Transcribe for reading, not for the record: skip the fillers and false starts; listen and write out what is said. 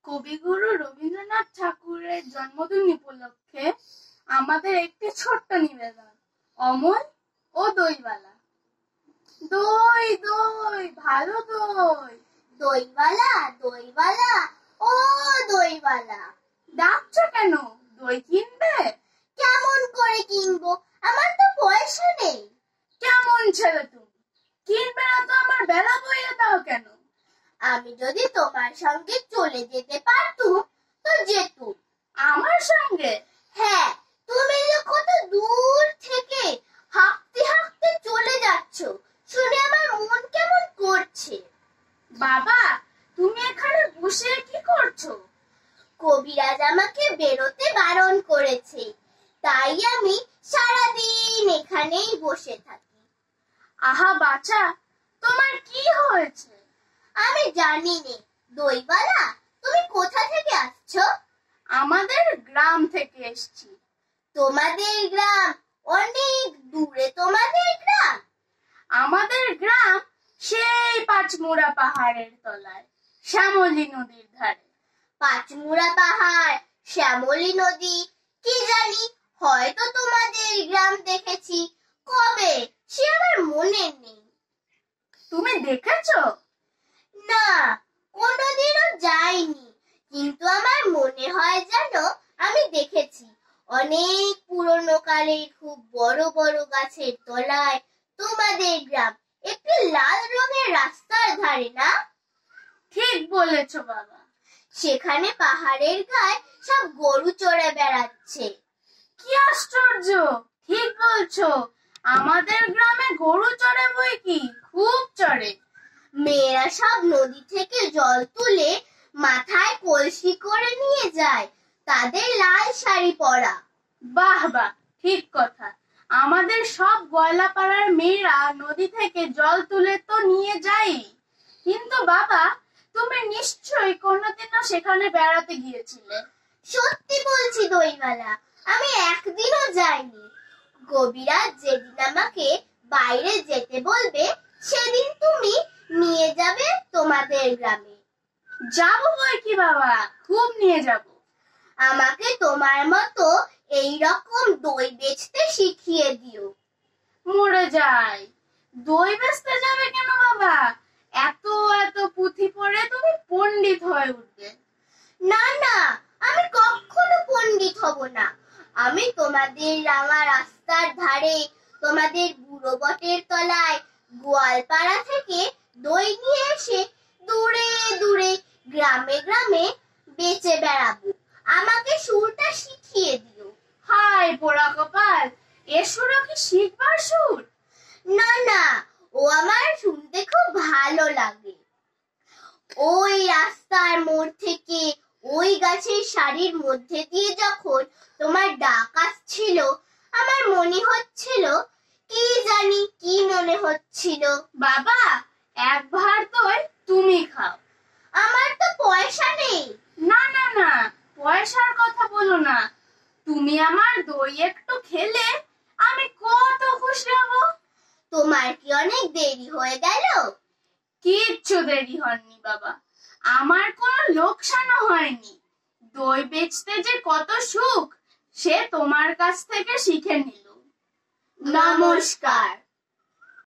কবিগুরু রবীন্দ্রনাথ ঠাকুরের জন্মদিন উপলক্ষে আমাদের একটি ছোট্ট নিবেদন। অমল ও দইওয়ালা। দই দই ভালো দই। দইওয়ালা দইওয়ালা ও দইওয়ালা, ডাকছো কেন? দই কিনবে? কেমন করে কিনবো, আমার তো পয়সা নেই। কেমন ছেলে তুমি, কিনবে না তো আমার বেলা বইয়ে দাও কেন? আমি যদি তোমার সঙ্গে চলে যেতে পারতুম তো যেতুম। আমার সঙ্গে? হ্যাঁ, তুমি যে কত দূর থেকে হাঁটতে হাঁটতে চলে যাচ্ছ শুনে আমার মন কেমন করছে। বাবা, তুমি এখানে বসে কি করছো? কবিরাজ আমাকে বেরোতে বারণ করেছে, তাই আমি সারাদিন এখানেই বসে থাকি। আহা বাছা, তোমার কি হয়েছে? আমি জানি নে। দইওয়ালা, তুমি কোথা থেকে আসছো? আমাদের গ্রাম থেকে এসেছি। তোমাদের গ্রাম অনেক দূরে? তোমাদের গ্রাম? আমাদের গ্রাম সেই পাঁচমুড়া পাহাড়ের তলায়, শ্যামলী নদীর ধারে। পাঁচমুড়া পাহাড়, শ্যামলী নদী, কি জানি, হয়তো তোমাদের গ্রাম দেখেছি। কবে সে আমার মনে নেই। তুমি দেখেছো? না, কোনোদিনও যাইনি, কিন্তু আমার মনে হয় যেন আমি দেখেছি। অনেক পুরনো কালের খুব বড় বড় গাছের তলায় তোমাদের গ্রাম, একটি লাল রঙের রাস্তার ধারে, না? ঠিক বলেছো বাবা। সেখানে পাহাড়ের গায়ে সব গরু চড়ে বেড়াচ্ছে। কি আশ্চর্য, ঠিক বলছো। আমাদের গ্রামে গরু চড়ে বই কি, খুব চড়ে। মেয়েরা সব নদী থেকে জল তুলে মাথায় কলসি করে নিয়ে যায়, তাদের লাল শাড়ি পরা। বাহ বাহ, ঠিক কথা। আমাদের সব গয়লাপাড়ার মেয়েরা নদী থেকে জল তুলে তো নিয়ে যায়। কিন্তু বাবা, তুমি নিশ্চয়ই কোনোদিনও সেখানে বেড়াতে গিয়েছিলে। সত্যি বলছি দইওয়ালা, আমি একদিনও যাইনি। কবিরাজ যেদিন আমাকে বাইরে যেতে বলবে সেদিন তুমি নিয়ে যাবে তোমাদের গ্রামে। যাবো বই কি বাবা, খুব নিয়ে যাব। আমাকে তোমার মতো এই রকম দই বেচতে শিখিয়ে দিও। মরে যাই, দই বেচতে যাবে কেন বাবা? এত এত পুঁথি পড়ে তুমি পণ্ডিত হয়ে উঠবে। না না, আমি কখনো পণ্ডিত হব না। আমি তোমাদের রাঙা রাস্তার ধারে, তোমাদের বুড়ো বটের তলায়, গোয়ালপাড়া থেকে দই নিয়ে এসে দূরে দূরে গ্রামে গ্রামে বেচে বেড়াবো। আমাকে সুরটা শিখিয়ে দিও। হায় পোড়া কপাল, এ সুরও কি শিখবার সুর? না না, ও আমার শুনতে খুব ভালো লাগে। ওই রাস্তার মোড় থেকে ওই গাছের সারির মধ্যে দিয়ে যখন তোমার ডাক আসছিল, আমার মনে হচ্ছিল, কি জানি কি মনে হচ্ছিল। বাবা, এক ভাঁড় দই তুমি খাও। আমার তো পয়সা নেই। না না না, পয়সার কথা বলো না। তুমি আমার দই একটু খেলে আমি কত খুশি হব। তোমার কি অনেক দেরি হয়ে গেল? কিচ্ছু দেরি হয়নি বাবা, আমার কোনো লোকসানও হয়নি। দই বেচতে যে কত সুখ, সে তোমার কাছ থেকে শিখে নিল। নমস্কার।